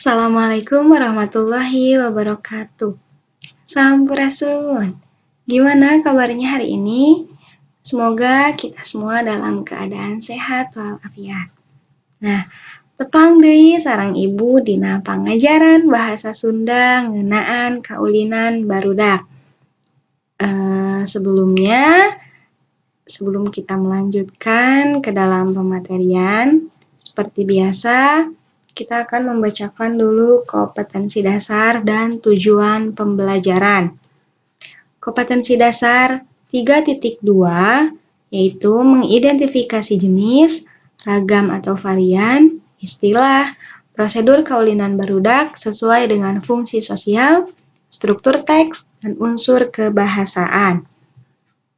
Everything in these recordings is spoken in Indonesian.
Assalamualaikum warahmatullahi wabarakatuh. Sampurasun. Gimana kabarnya hari ini? Semoga kita semua dalam keadaan sehat walafiat. Nah, tepang deui sareng Ibu dina pangajaran bahasa Sunda ngeunaan kaulinan barudak. Sebelum kita melanjutkan ke dalam pematerian, seperti biasa, kita akan membacakan dulu kompetensi dasar dan tujuan pembelajaran. Kompetensi dasar 3.2 yaitu mengidentifikasi jenis, ragam atau varian, istilah, prosedur kaulinan barudak sesuai dengan fungsi sosial, struktur teks, dan unsur kebahasaan.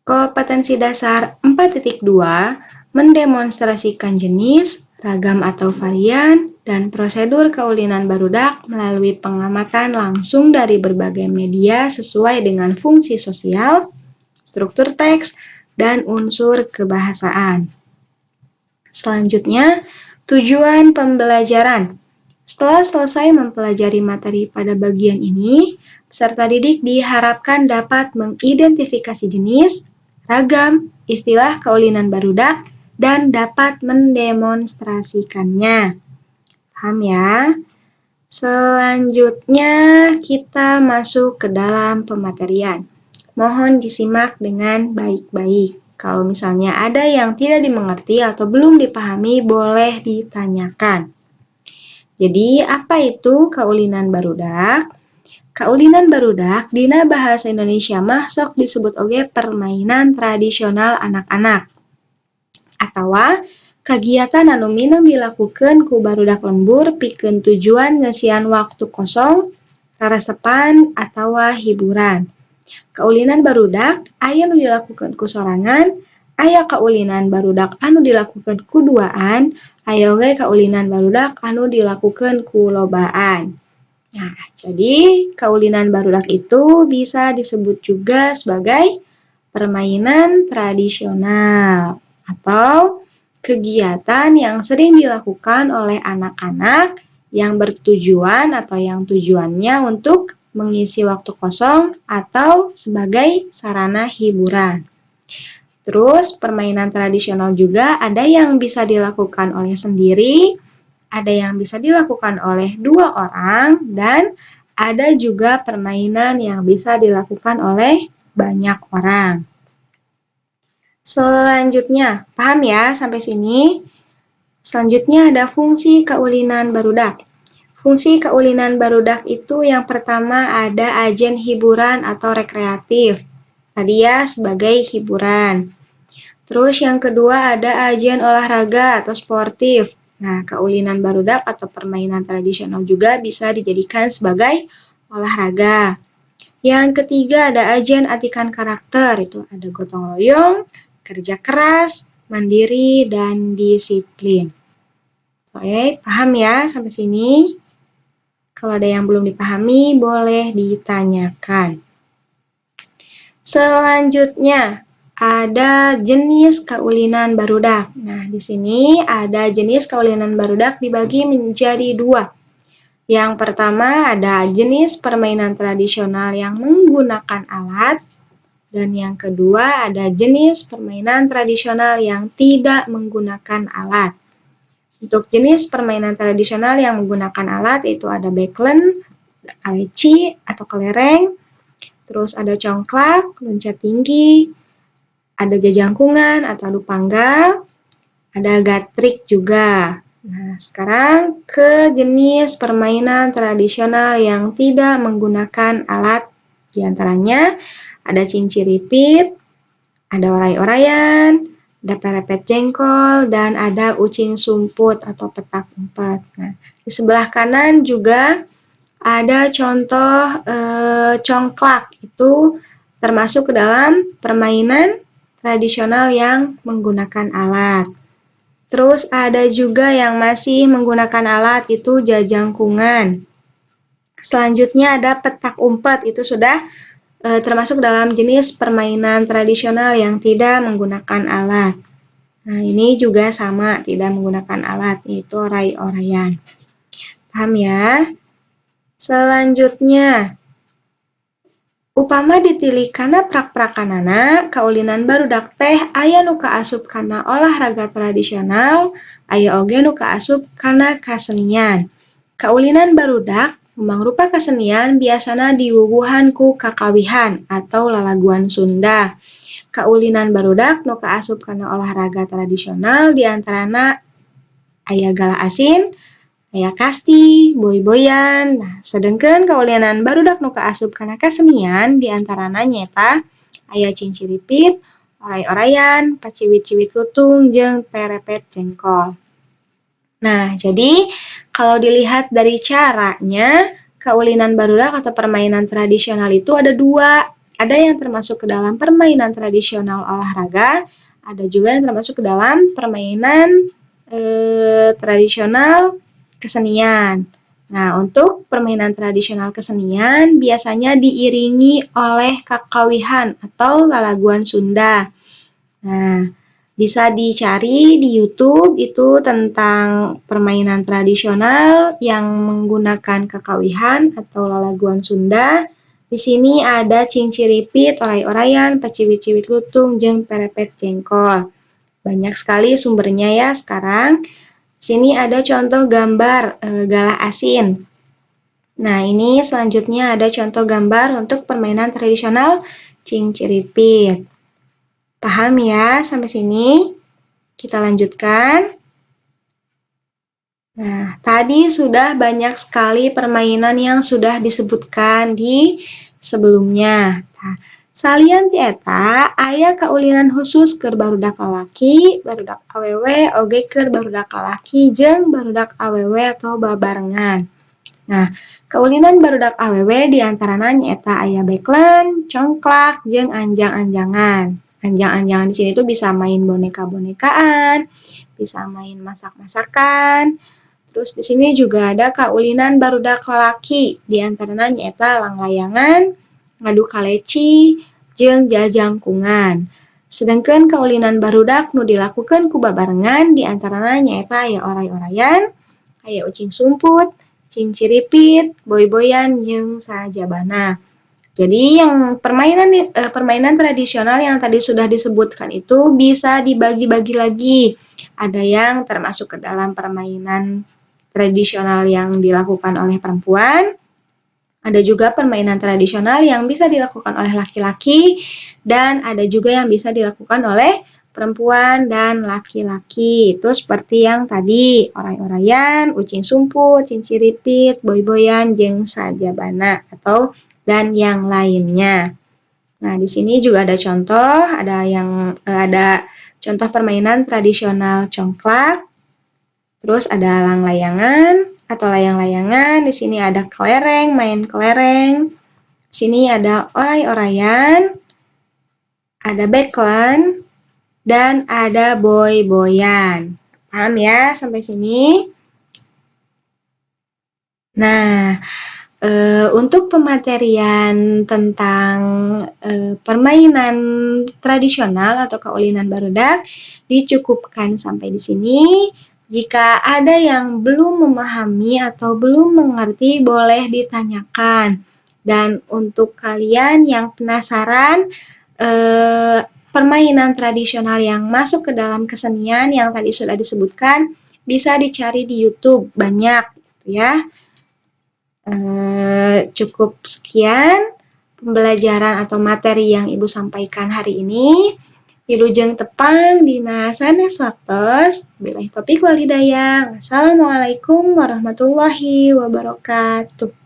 Kompetensi dasar 4.2 mendemonstrasikan jenis, ragam atau varian, dan prosedur kaulinan barudak melalui pengamatan langsung dari berbagai media sesuai dengan fungsi sosial, struktur teks, dan unsur kebahasaan. Selanjutnya, tujuan pembelajaran. Setelah selesai mempelajari materi pada bagian ini, peserta didik diharapkan dapat mengidentifikasi jenis, ragam, istilah kaulinan barudak, dan dapat mendemonstrasikannya. Paham ya? Selanjutnya kita masuk ke dalam pematerian. Mohon disimak dengan baik-baik. Kalau misalnya ada yang tidak dimengerti atau belum dipahami, boleh ditanyakan. Jadi, apa itu kaulinan barudak? Kaulinan barudak dina bahasa Indonesia mah sok disebut oge permainan tradisional anak-anak. Atawa kagiatan anu mineng dilakukeun ku barudak lembur pikeun tujuan ngeusian waktu kosong, raresepan, atawa hiburan. Kaulinan barudak aya nu dilakukeun ku sorangan, aya kaulinan barudak anu dilakukeun ku duaan, aya oge kaulinan barudak anu dilakukeun ku lobaan. Nah, jadi kaulinan barudak itu bisa disebut juga sebagai permainan tradisional atau kegiatan yang sering dilakukan oleh anak-anak yang bertujuan atau yang tujuannya untuk mengisi waktu kosong atau sebagai sarana hiburan. Terus permainan tradisional juga ada yang bisa dilakukan oleh sendiri, ada yang bisa dilakukan oleh dua orang, dan ada juga permainan yang bisa dilakukan oleh banyak orang. Selanjutnya, paham ya sampai sini? Selanjutnya ada fungsi kaulinan barudak. Fungsi kaulinan barudak itu yang pertama ada ajen hiburan atau rekreatif. Tadi ya sebagai hiburan. Terus yang kedua ada ajen olahraga atau sportif. Nah, kaulinan barudak atau permainan tradisional juga bisa dijadikan sebagai olahraga. Yang ketiga ada ajen atikan karakter, itu ada gotong royong, kerja keras, mandiri, dan disiplin. Oke, paham ya sampai sini? Kalau ada yang belum dipahami, boleh ditanyakan. Selanjutnya, ada jenis kaulinan barudak. Nah, di sini ada jenis kaulinan barudak dibagi menjadi dua. Yang pertama ada jenis permainan tradisional yang menggunakan alat, dan yang kedua ada jenis permainan tradisional yang tidak menggunakan alat. Untuk jenis permainan tradisional yang menggunakan alat itu ada backlen, aleci atau kelereng, terus ada congklak, loncat tinggi, ada jajangkungan atau adu panggal, ada gatrik juga. Nah, sekarang ke jenis permainan tradisional yang tidak menggunakan alat. Di antaranya ada cinciripit, ada oray-orayan, ada perepet jengkol, dan ada ucing sumput atau petak umpet. Nah, di sebelah kanan juga ada contoh congklak, itu termasuk ke dalam permainan tradisional yang menggunakan alat. Terus ada juga yang masih menggunakan alat, itu jajangkungan. Selanjutnya ada petak umpet, itu sudah termasuk dalam jenis permainan tradisional yang tidak menggunakan alat. Nah, ini juga sama, tidak menggunakan alat, yaitu oray-orayan. Paham ya? Selanjutnya, upama ditilik kana prak-prakanana, kaulinan barudak teh aya nu kaasup kana olahraga tradisional, aya oge nu kaasup kana kasenian. Kaulinan barudak mangrupa kasenian biasana diwuwuhan ku kakawihan atau lalaguan Sunda. Kaulinan barudak nu kaasup kana olahraga tradisional diantarana aya gala asin, aya kasti, boy-boyan. Nah, sedengkeun kaulinan barudak nu kaasup kana kasenian diantarana nyaeta aya cinciripit, oray-orayan, paciwit-ciwit lutung, jeung perepet jengkol. Nah, jadi kalau dilihat dari caranya, kaulinan barudak atau permainan tradisional itu ada dua. Ada yang termasuk ke dalam permainan tradisional olahraga, ada juga yang termasuk ke dalam permainan tradisional kesenian. Nah, untuk permainan tradisional kesenian biasanya diiringi oleh kakawihan atau lalaguan Sunda. Nah, bisa dicari di YouTube itu tentang permainan tradisional yang menggunakan kakawihan atau lalaguan Sunda. Di sini ada cinciripit, oray-orayan, paciwit-ciwit lutung, jeung perepet jengkol. Banyak sekali sumbernya ya sekarang. Sini ada contoh gambar gala asin. Nah, ini selanjutnya ada contoh gambar untuk permainan tradisional cinciripit. Paham ya sampai sini? Kita lanjutkan. Nah, tadi sudah banyak sekali permainan yang sudah disebutkan di sebelumnya. Nah, salian ti eta aya kaulinan khusus keur barudak lalaki, barudak awewe, oge keur barudak lalaki jeung barudak awewe atau babarengan. Nah, kaulinan barudak awewe diantarana nyaeta aya beklen, congklak, jeung anjang-anjangan. Anjang-anjangan di sini tuh bisa main boneka-bonekaan, bisa main masak-masakan. Terus di sini juga ada kaulinan barudak lalaki, diantarana nyaeta langlayangan, ngadu kaleci, jeung jajangkungan. Sedangkan kaulinan barudak nu dilakukan ku babarengan diantarana nyaeta aya oray-orayan, aya ucing sumput, cinciripit, boy-boyan, jeung sajabana. Jadi yang permainan tradisional yang tadi sudah disebutkan itu bisa dibagi-bagi lagi. Ada yang termasuk ke dalam permainan tradisional yang dilakukan oleh perempuan. Ada juga permainan tradisional yang bisa dilakukan oleh laki-laki dan ada juga yang bisa dilakukan oleh perempuan dan laki-laki. Itu seperti yang tadi, oray-orayan, ucing sumput, cinciripit, boy-boyan, jeung sajabana atau dan yang lainnya. Nah, di sini juga ada contoh, ada contoh permainan tradisional congklak. Terus ada langlayangan atau layang-layangan. Di sini ada kelereng, main kelereng. Di sini ada oray-orayan, ada beklen, dan ada boy-boyan. Paham ya sampai sini? Nah, untuk pematerian tentang permainan tradisional atau kaulinan barudak dicukupkan sampai di sini. Jika ada yang belum memahami atau belum mengerti, boleh ditanyakan. Dan untuk kalian yang penasaran permainan tradisional yang masuk ke dalam kesenian yang tadi sudah disebutkan, bisa dicari di YouTube, banyak ya. Cukup sekian pembelajaran atau materi yang Ibu sampaikan hari ini. Wilujeng tepang dina sanes waktos. Billahi taufiq wal hidayah. Wassalamualaikum warahmatullahi wabarakatuh.